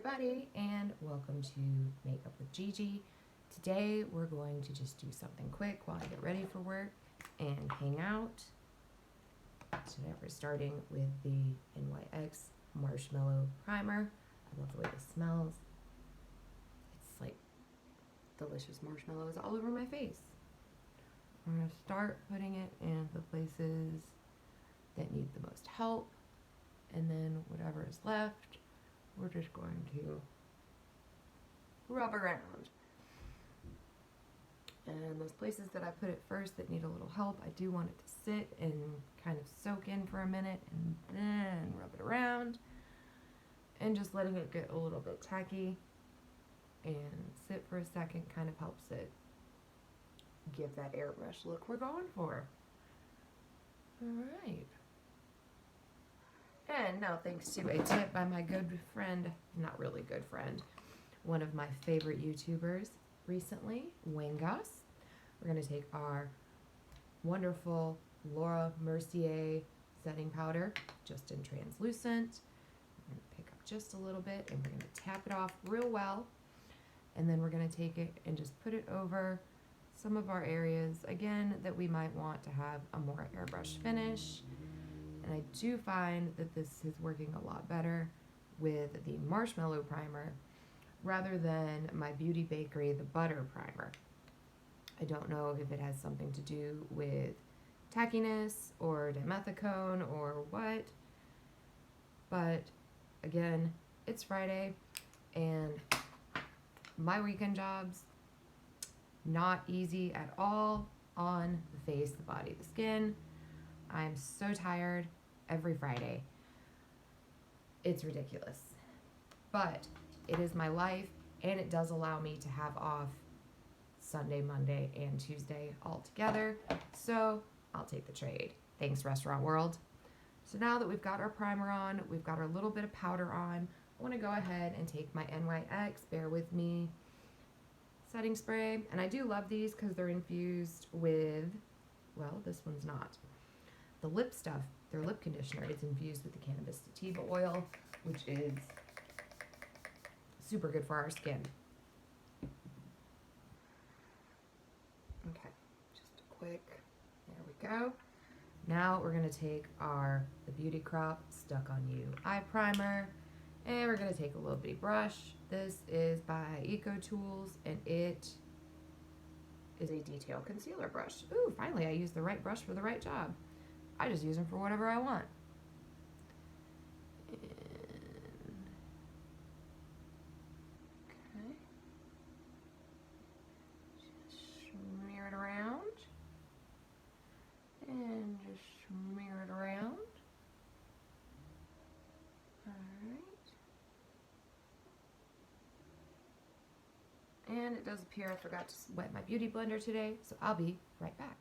everybody, and welcome to Makeup with Gigi. Today we're going to just do something quick while I get ready for work and hang out. Today we're starting with the NYX Marshmallow Primer. I love the way this smells. It's like delicious marshmallows all over my face. I'm going to start putting it in the places that need the most help, and then whatever is left, we're just going to rub around. And those places that I put it first that need a little help, I do want it to sit and kind of soak in for a minute and then rub it around. And just letting it get a little bit tacky and sit for a second kind of helps it give that airbrush look we're going for. Alright. And now, thanks to a tip by my good friend, not really good friend, one of my favorite YouTubers recently, Wingus, we're going to take our wonderful Laura Mercier setting powder, just in translucent. We're going to pick up just a little bit and we're going to tap it off real well. And then we're going to take it and just put it over some of our areas, again, that we might want to have a more airbrush finish. And I do find that this is working a lot better with the Marshmallow Primer rather than my Beauty Bakery, the Butter Primer. I don't know if it has something to do with tackiness or dimethicone or what, but again, it's Friday and my weekend jobs, not easy at all on the face, the body, the skin. I'm so tired every Friday. It's ridiculous. But it is my life, and it does allow me to have off Sunday, Monday, and Tuesday all together. So I'll take the trade. Thanks, Restaurant World. So now that we've got our primer on, we've got our little bit of powder on, I want to go ahead and take my NYX, bear with me, setting spray. And I do love these because they're infused with, well, this one's not. The lip stuff, their lip conditioner, is infused with the cannabis sativa oil, which is super good for our skin. Okay, just a quick, there we go. Now we're going to take the Beauty Crop Stuck On You eye primer, and we're going to take a little bitty brush. This is by Ecotools, and it is a detail concealer brush. Ooh, finally I used the right brush for the right job. I just use them for whatever I want. And, okay. Just smear it around. And just smear it around. Alright. And it does appear I forgot to wet my beauty blender today, so I'll be right back.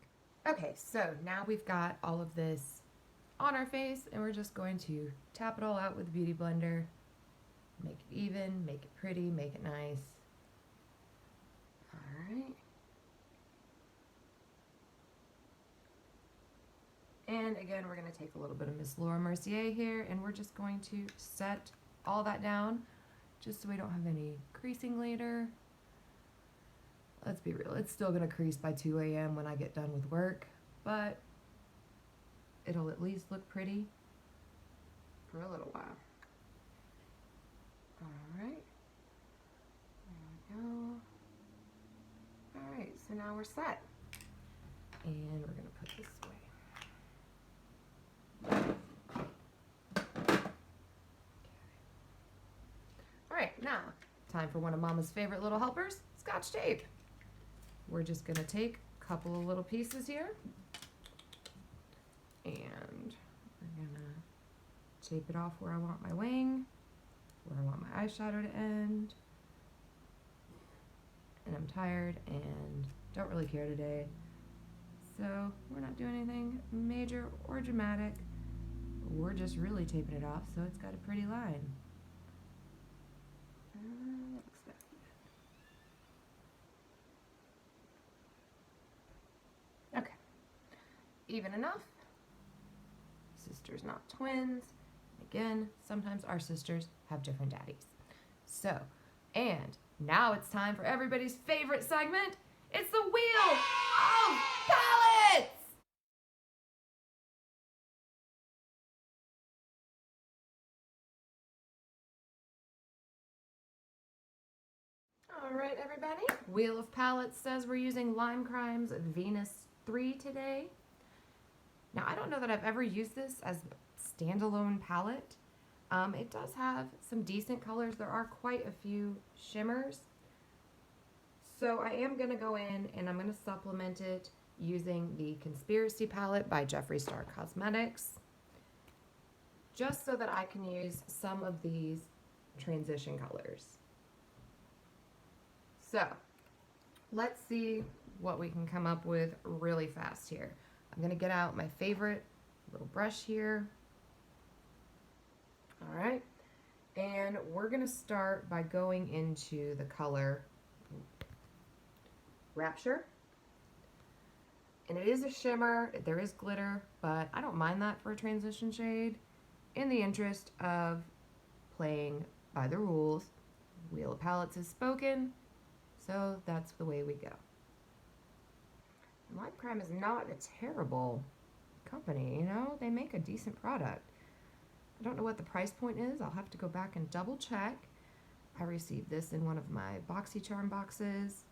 Okay, so now we've got all of this on our face, and we're just going to tap it all out with the Beauty Blender. Make it even, make it pretty, make it nice. Alright. And again, we're going to take a little bit of Miss Laura Mercier here, and we're just going to set all that down, just so we don't have any creasing later. Let's be real, it's still going to crease by 2 a.m. when I get done with work, but it'll at least look pretty for a little while. Alright, there we go. Alright, so now we're set. And we're going to put this away. Okay. Alright, now, time for one of Mama's favorite little helpers, Scotch tape. We're just going to take a couple of little pieces here, and we're going to tape it off where I want my wing, where I want my eyeshadow to end. And I'm tired and don't really care today, so we're not doing anything major or dramatic. We're just really taping it off so it's got a pretty line. Okay, even enough. Sisters, not twins. Again, sometimes our sisters have different daddies. So, and now it's time for everybody's favorite segment. It's the Wheel of Palettes! All right, everybody. Wheel of Palettes says we're using Lime Crime's Venus 3 today. Now, I don't know that I've ever used this as a standalone palette. It does have some decent colors. There are quite a few shimmers. So I am going to go in and I'm going to supplement it using the Conspiracy palette by Jeffree Star Cosmetics, just so that I can use some of these transition colors. So let's see what we can come up with really fast here. I'm going to get out my favorite little brush here. All right, and we're going to start by going into the color Rapture. And it is a shimmer, there is glitter, but I don't mind that for a transition shade in the interest of playing by the rules. Wheel of Palettes is spoken, so that's the way we go. Lime Crime is not a terrible company, you know, they make a decent product. I don't know what the price point is. I'll have to go back and double check. I received this in one of my BoxyCharm boxes,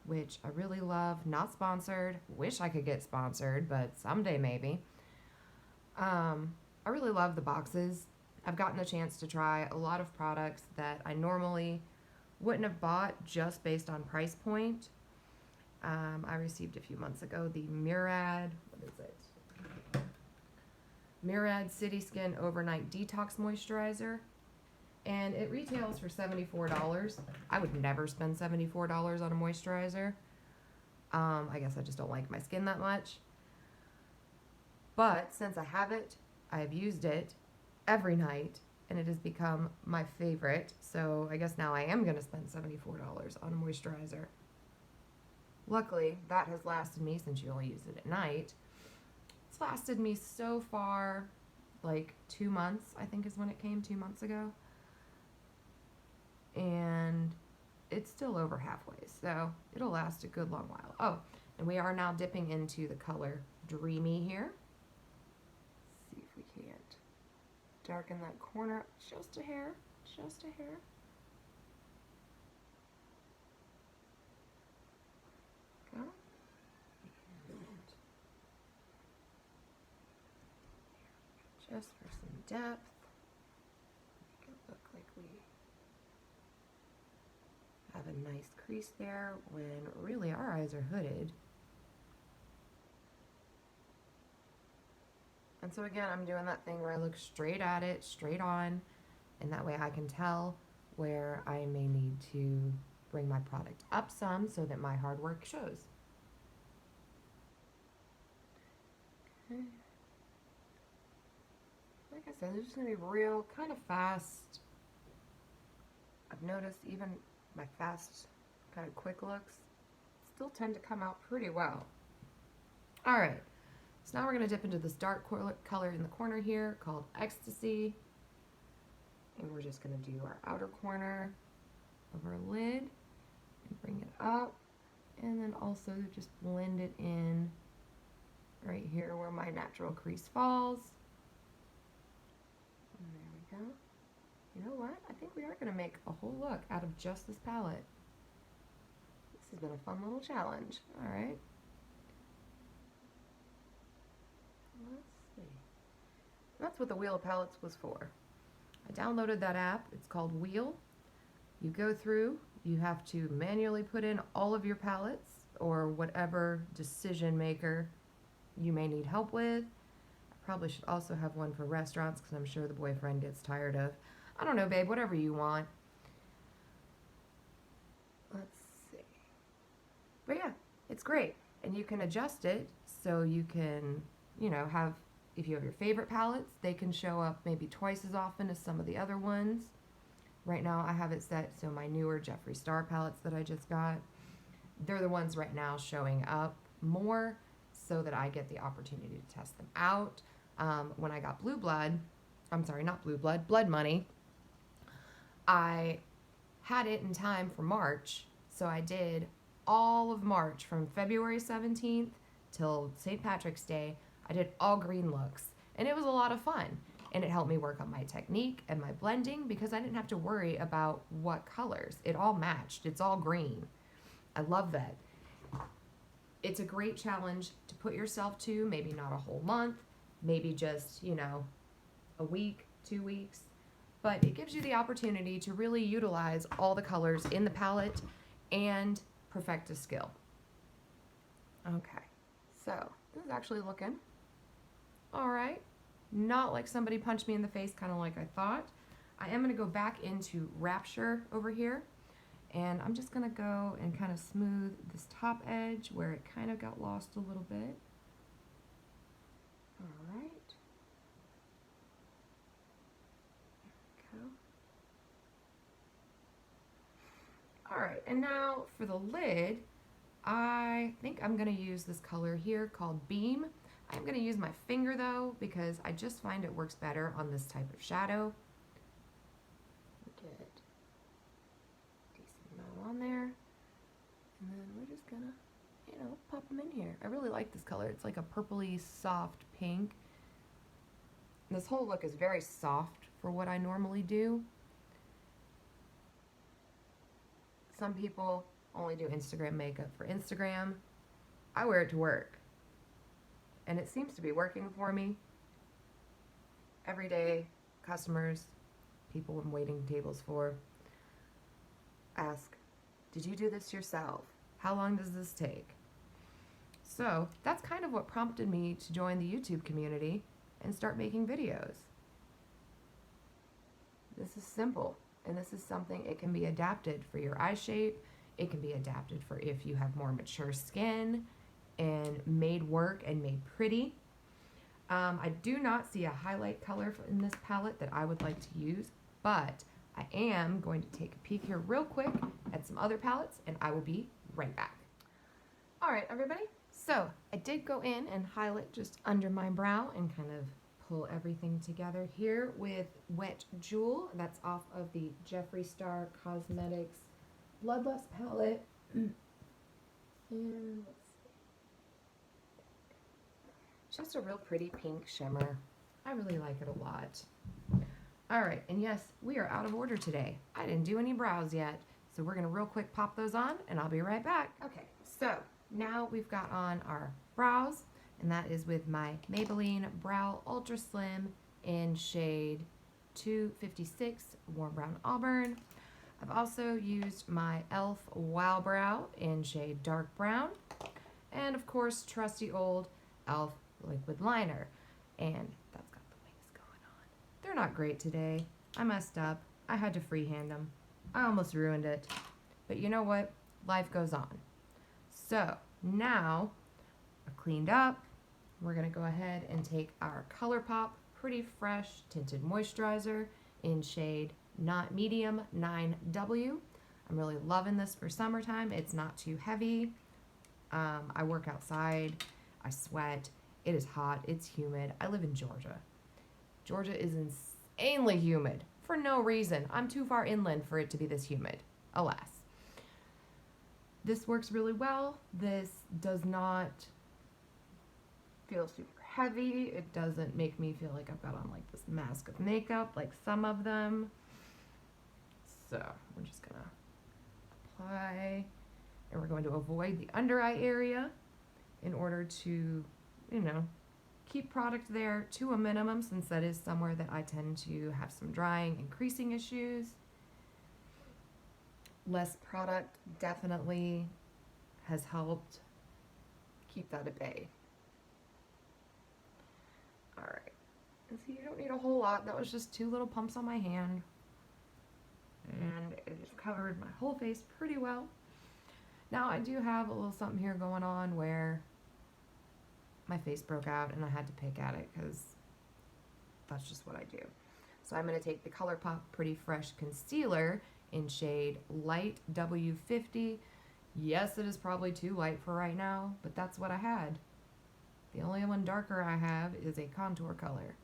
which I really love. Not sponsored. Wish I could get sponsored, but someday maybe. I really love the boxes. I've gotten the chance to try a lot of products that I normally wouldn't have bought just based on price point. I received a few months ago the Murad, what is it? Murad City Skin Overnight Detox Moisturizer, and it retails for $74. I would never spend $74 on a moisturizer. I guess I just don't like my skin that much. But since I have it, I've used it every night, and it has become my favorite. So I guess now I am going to spend $74 on a moisturizer. Luckily, that has lasted me, since you only use it at night. It's lasted me so far, like 2 months, I think is when it came, 2 months ago. And it's still over halfway, so it'll last a good long while. Oh, and we are now dipping into the color Duorime here. Let's see if we can't darken that corner just a hair, just a hair. Go. Just for some depth, make it look like we have a nice crease there when really our eyes are hooded. And so again, I'm doing that thing where I look straight at it, straight on, and that way I can tell where I may need to bring my product up some so that my hard work shows. Okay. Like I said, this is going to be real, kind of fast. I've noticed even my fast, kind of quick looks still tend to come out pretty well. All right, so now we're going to dip into this dark color in the corner here called Ecstasy. And we're just going to do our outer corner of our lid and bring it up. And then also just blend it in right here where my natural crease falls. And there we go. You know what? I think we are going to make a whole look out of just this palette. This has been a fun little challenge. All right. Let's see. That's what the Wheel of Palettes was for. I downloaded that app. It's called Wheel. You go through, you have to manually put in all of your palettes or whatever decision maker you may need help with. I probably should also have one for restaurants because I'm sure the boyfriend gets tired of, I don't know, babe, whatever you want. Let's see. But yeah, it's great. And you can adjust it so you can, you know, have, if you have your favorite palettes, they can show up maybe twice as often as some of the other ones. Right now I have it set so my newer Jeffree Star palettes that I just got, they're the ones right now showing up more so that I get the opportunity to test them out. When I got Blood Money, I had it in time for March, so I did all of March from February 17th till St. Patrick's Day. I did all green looks, and it was a lot of fun. And it helped me work on my technique and my blending because I didn't have to worry about what colors. It all matched. It's all green. I love that. It's a great challenge to put yourself to, maybe not a whole month, maybe just, you know, a week, 2 weeks, but it gives you the opportunity to really utilize all the colors in the palette and perfect a skill. Okay, so this is actually looking all right. Not like somebody punched me in the face, kind of like I thought. I am going to go back into Rapture over here, and I'm just going to go and kind of smooth this top edge where it kind of got lost a little bit. All right. There we go. All right, and now for the lid, I think I'm going to use this color here called Beam. I'm going to use my finger though because I just find it works better on this type of shadow. Get a decent amount on there, and then we're just gonna, you know, pop them in here. I really like this color. It's like a purpley soft pink. And this whole look is very soft for what I normally do. Some people only do Instagram makeup for Instagram. I wear it to work. And it seems to be working for me. Every day, customers, people I'm waiting tables for, ask, did you do this yourself? How long does this take? So that's kind of what prompted me to join the YouTube community and start making videos. This is simple, and this is something, it can be adapted for your eye shape. It can be adapted for if you have more mature skin, and made work and made pretty. I do not see a highlight color in this palette that I would like to use, but I am going to take a peek here real quick at some other palettes, and I will be right back. All right, everybody. So I did go in and highlight just under my brow and kind of pull everything together here with Wet Jewel. That's off of the Jeffree Star Cosmetics Bloodlust palette. And let's just a real pretty pink shimmer. I really like it a lot. All right, and yes, we are out of order today. I didn't do any brows yet, so we're gonna real quick pop those on and I'll be right back. Okay, so now we've got on our brows, and that is with my Maybelline Brow Ultra Slim in shade 256 Warm Brown Auburn. I've also used my e.l.f. Wow Brow in shade Dark Brown, and of course, trusty old e.l.f. liquid liner, and that's got the wings going on. They're not great today. I messed up. I had to freehand them. I almost ruined it, but you know what? Life goes on. So now I've cleaned up. We're gonna go ahead and take our ColourPop Pretty Fresh Tinted Moisturizer in shade Not Medium 9W. I'm really loving this for summertime. It's not too heavy. I work outside. I sweat. It is hot. It's humid. I live in Georgia. Georgia is insanely humid for no reason. I'm too far inland for it to be this humid, alas. This works really well. This does not feel super heavy. It doesn't make me feel like I've got on like this mask of makeup like some of them. So we're just gonna apply, and we're going to avoid the under eye area in order to, you know, keep product there to a minimum, since that is somewhere that I tend to have some drying and creasing issues. Less product definitely has helped keep that at bay. All right, and see, you don't need a whole lot. That was just 2 little pumps on my hand, and it just covered my whole face pretty well. Now I do have a little something here going on where my face broke out and I had to pick at it because that's just what I do. So I'm going to take the ColourPop Pretty Fresh Concealer in shade Light W50. Yes, it is probably too light for right now, but that's what I had. The only one darker I have is a contour color.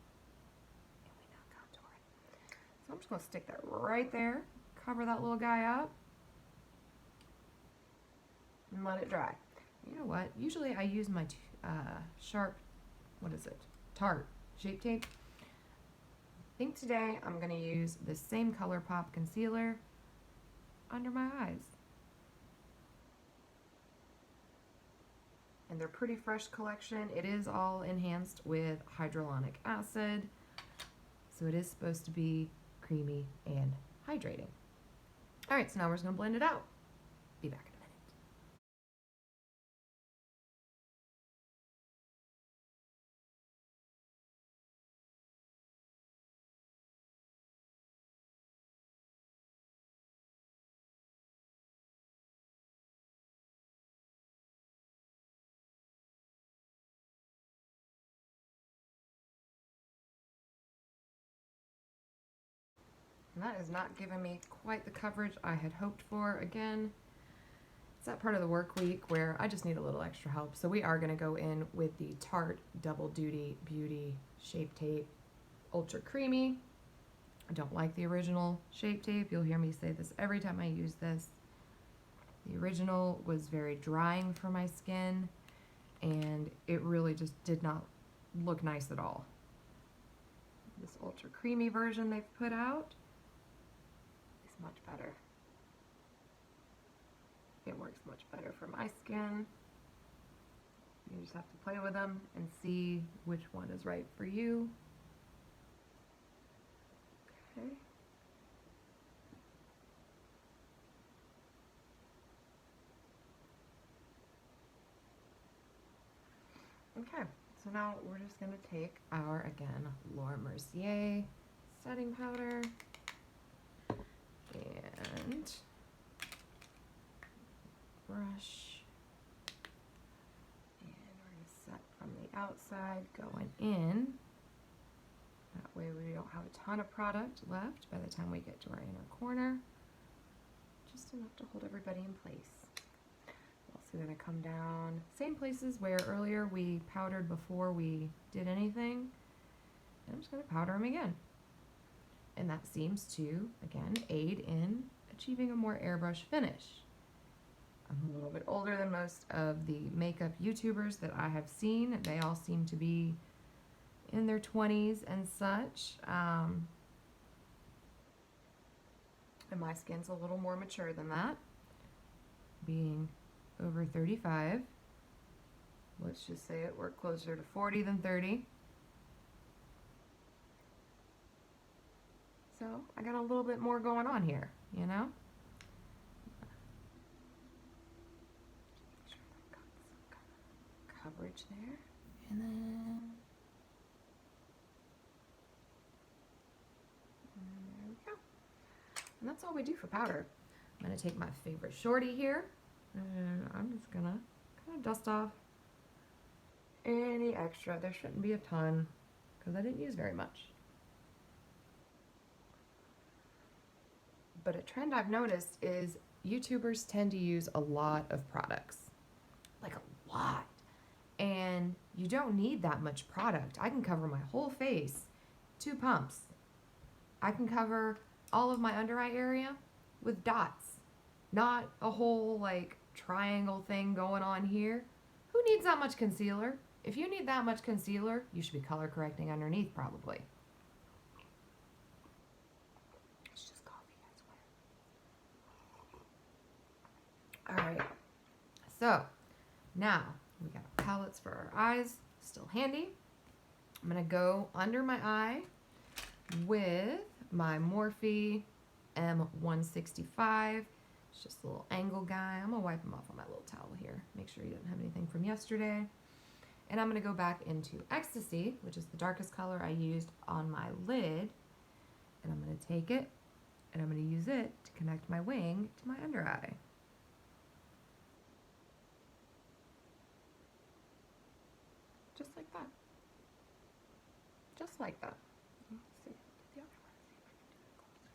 And we not contour it. So I'm just going to stick that right there, cover that little guy up and let it dry. You know what? Usually I use my sharp, what is it? Tarte Shape Tape. I think today I'm going to use the same ColourPop concealer under my eyes. And they're pretty fresh collection. It is all enhanced with hyaluronic acid, so it is supposed to be creamy and hydrating. All right, so now we're just going to blend it out. Be back in a minute. And that is not giving me quite the coverage I had hoped for. Again, it's that part of the work week where I just need a little extra help. So we are going to go in with the Tarte Double Duty Beauty Shape Tape Ultra Creamy. I don't like the original Shape Tape. You'll hear me say this every time I use this. The original was very drying for my skin, and it really just did not look nice at all. This Ultra Creamy version they've put out is much better. It works much better for my skin. You just have to play with them and see which one is right for you. Okay. Okay, so now we're just going to take our, again, Laura Mercier setting powder and brush, and we're going to set from the outside going in. That way we don't have a ton of product left by the time we get to our inner corner. Just enough to hold everybody in place. Also going to come down same places where earlier we powdered before we did anything. And I'm just going to powder them again. And that seems to, again, aid in achieving a more airbrush finish. I'm a little bit older than most of the makeup YouTubers that I have seen. They all seem to be in their 20s and such. And my skin's a little more mature than that, being over 35. Let's just say it, we're closer to 40 than 30. So I got a little bit more going on here, you know? Make sure I've got some kind of coverage there. And then there we go. And that's all we do for powder. I'm going to take my favorite shorty here, and I'm just going to kind of dust off any extra. There shouldn't be a ton because I didn't use very much. But a trend I've noticed is YouTubers tend to use a lot of products. Like a lot. And you don't need that much product. I can cover my whole face, 2 pumps. I can cover all of my under eye area with dots. Not a whole like triangle thing going on here. Who needs that much concealer? If you need that much concealer, you should be color correcting underneath probably. It's just coffee, I swear. Alright, so now we got palettes for our eyes, still handy. I'm going to go under my eye with my Morphe M165. It's just a little angle guy. I'm going to wipe him off on my little towel here. Make sure you didn't have anything from yesterday. And I'm going to go back into Ecstasy, which is the darkest color I used on my lid. And I'm going to take it, and I'm going to use it to connect my wing to my under eye. Just like that. Just like that. Let's see. The other one. See if I can do it closer.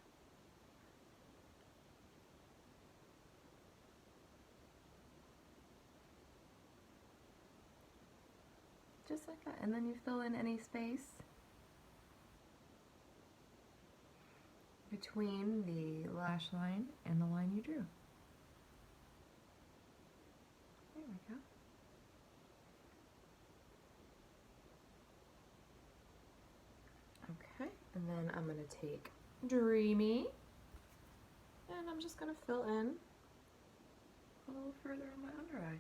Just like that. And then you fill in any space. between the lash line and the line you drew. There we go. Okay, and then I'm going to take Duorime, and I'm just going to fill in a little further on my under eye.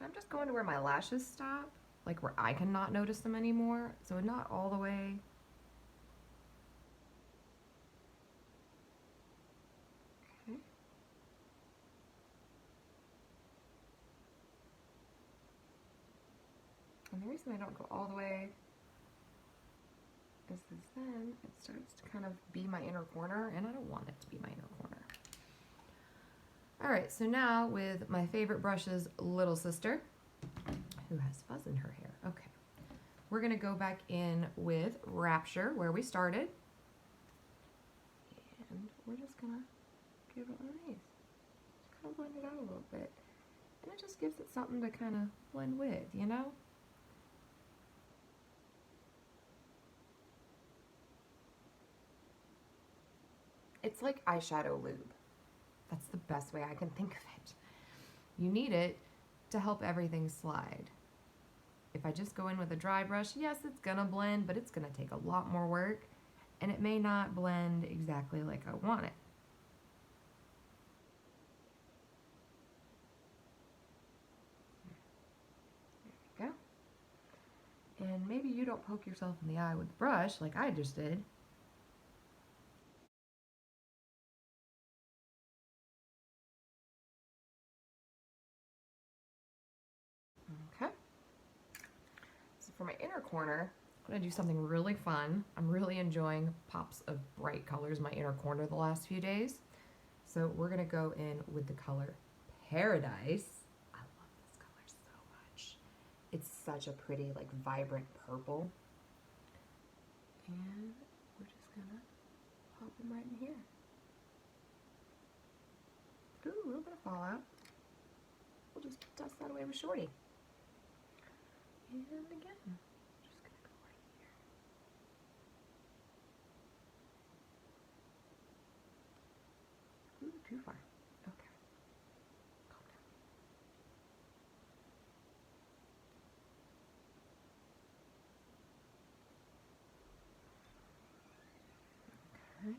I'm just going to where my lashes stop, like where I cannot notice them anymore, so not all the way. Okay. And the reason I don't go all the way is because then it starts to kind of be my inner corner, and I don't want it to be my inner corner. Alright, so now with my favorite brush's little sister, who has fuzz in her hair. Okay. We're going to go back in with Rapture, where we started. And we're just going to give it one of these. Just kind of blend it out a little bit. And it just gives it something to kind of blend with, you know? It's like eyeshadow lube. That's the best way I can think of it. You need it to help everything slide. If I just go in with a dry brush, yes, it's gonna blend, but it's gonna take a lot more work, and it may not blend exactly like I want it. There we go. And maybe you don't poke yourself in the eye with the brush like I just did. Okay. So for my inner corner, I'm going to do something really fun. I'm really enjoying pops of bright colors in my inner corner the last few days. So we're going to go in with the color Paradise. I love this color so much. It's such a pretty, like, vibrant purple. And we're just going to pop them right in here. Ooh, a little bit of fallout. We'll just dust that away with Shorty. And again, just gonna go right here. Ooh, too far. Okay. Calm down. Okay.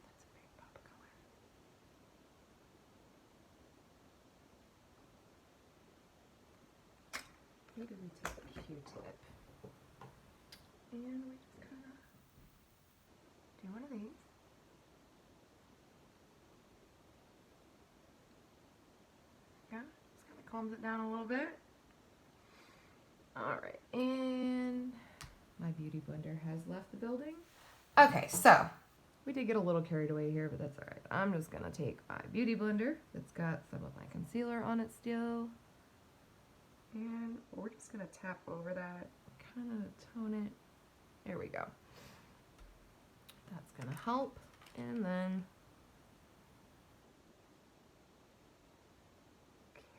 That's a big pop of color. Maybe we take a Q-tip. And we just kind of do one of these. Yeah, just kind of calms it down a little bit. Alright, and my beauty blender has left the building. Okay, so we did get a little carried away here, but that's alright. I'm just going to take my beauty blender that's got some of my concealer on it still. And we're just going to tap over that, kind of tone it. There we go. That's going to help. And then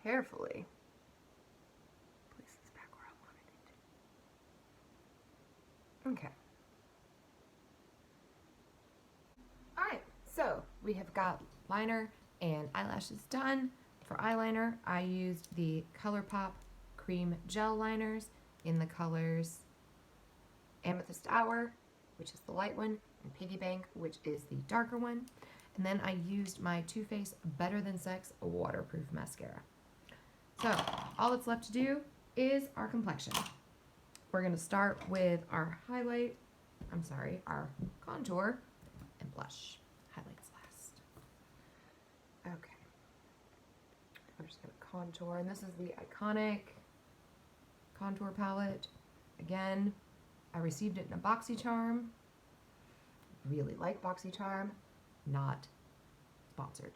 carefully place this back where I wanted it. Okay. Alright, so we have got liner and eyelashes done. For eyeliner, I used the ColourPop Cream Gel Liners in the colors Amethyst Hour, which is the light one, and Piggy Bank, which is the darker one. And then I used my Too Faced Better Than Sex waterproof mascara. So all that's left to do is our complexion. We're going to start with our our contour and blush. Highlights last. Okay. I'm just going to contour, and this is the Iconic contour palette. Again, I received it in a BoxyCharm. Really like BoxyCharm, not sponsored.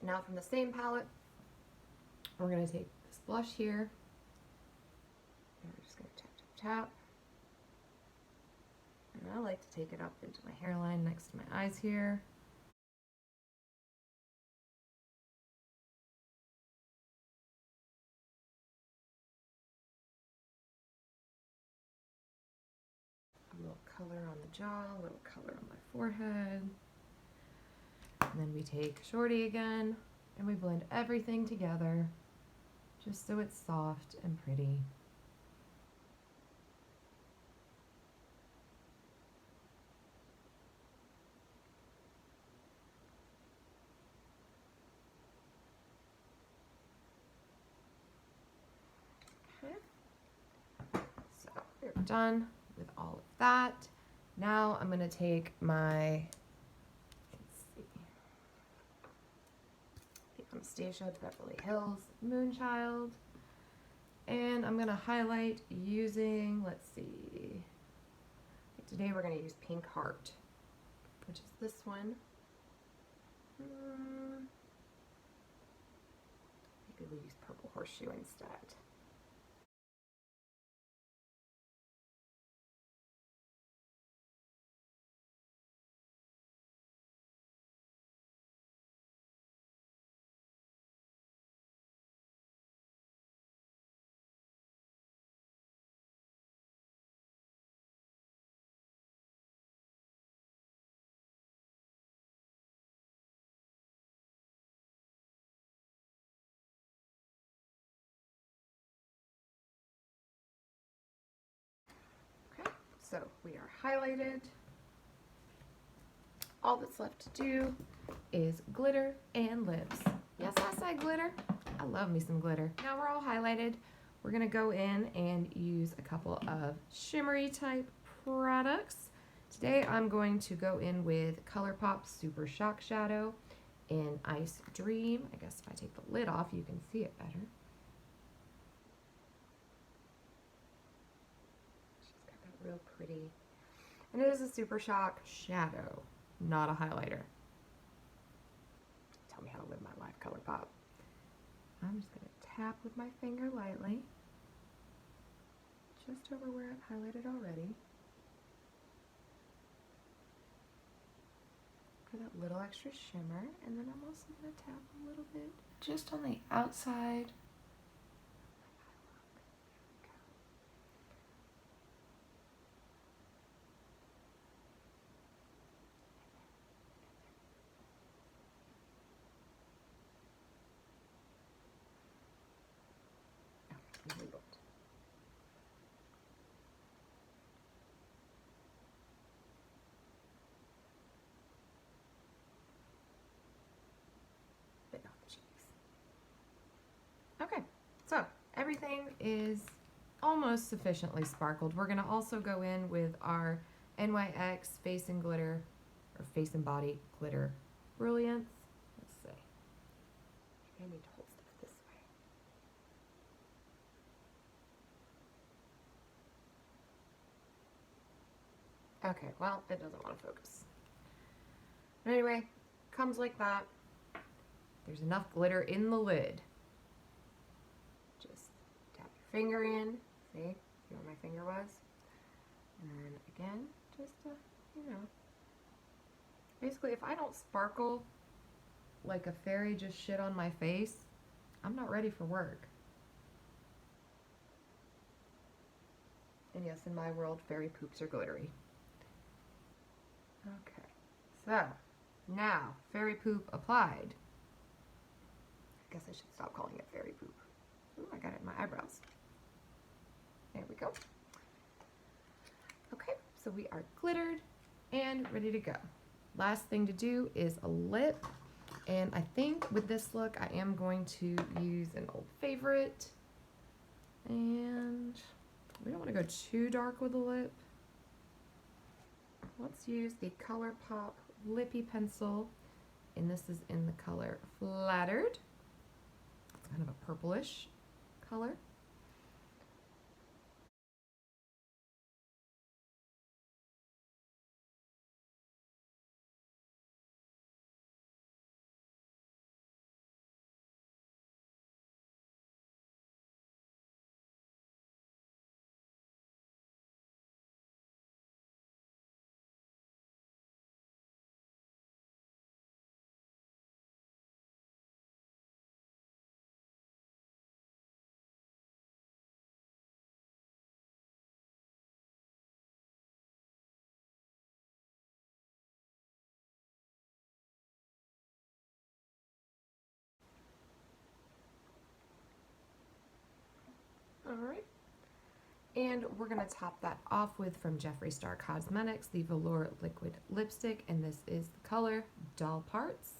Now from the same palette, we're going to take this blush here, and we're just going to tap, tap, tap. And I like to take it up into my hairline next to my eyes here. A little color on the jaw, a little color on my forehead. And then we take Shorty again, and we blend everything together, just so it's soft and pretty. Okay. So we're done with all of that. Now I'm going to take my, let's see, the Anastasia Beverly Hills Moonchild, and I'm going to highlight using, let's see, today we're going to use Pink Heart, which is this one. Maybe we'll use Purple Horseshoe instead. So we are highlighted. All that's left to do is glitter and lips. Yes, I said glitter. I love me some glitter. Now we're all highlighted. We're gonna go in and use a couple of shimmery type products. Today I'm going to go in with ColourPop Super Shock Shadow in Ice Dream. I guess if I take the lid off, you can see it better. Real pretty. And it is a Super Shock shadow, not a highlighter. Tell me how to live my life, ColourPop. I'm just going to tap with my finger lightly, just over where I've highlighted already, for that little extra shimmer. And then I'm also going to tap a little bit just on the outside. Okay, so everything is almost sufficiently sparkled. We're going to also go in with our NYX Face and Glitter, or Face and Body Glitter Brilliance. Let's see. Maybe I need to hold stuff this way. Okay, well, it doesn't want to focus. But anyway, comes like that. There's enough glitter in the lid. Just tap your finger in. See where my finger was? And then again, just, you know. Basically, if I don't sparkle like a fairy just shit on my face, I'm not ready for work. And yes, in my world, fairy poops are glittery. Okay, so now fairy poop applied. I guess I should stop calling it fairy poop. Ooh, I got it in my eyebrows. There we go. Okay, so we are glittered and ready to go. Last thing to do is a lip. And I think with this look, I am going to use an old favorite. And we don't want to go too dark with the lip. Let's use the ColourPop Lippy Pencil. And this is in the color Flattered. It's kind of a purplish color. Alright. And we're going to top that off with, from Jeffree Star Cosmetics, the Velour Liquid Lipstick, and this is the color Doll Parts.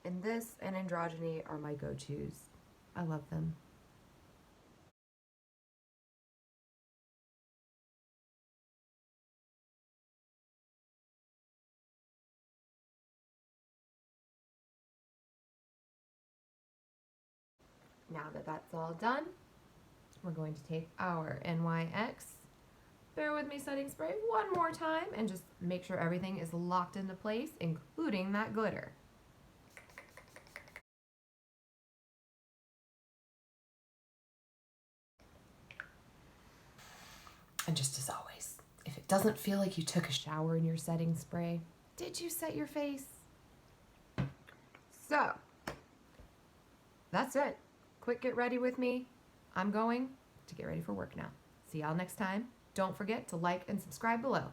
And this and Androgyny are my go-tos. I love them. Now that that's all done, we're going to take our NYX, bear with me, setting spray one more time and just make sure everything is locked into place, including that glitter. And just as always, if it doesn't feel like you took a shower in your setting spray, did you set your face? So, that's it. Quick get ready with me. I'm going to get ready for work now. See y'all next time. Don't forget to like and subscribe below.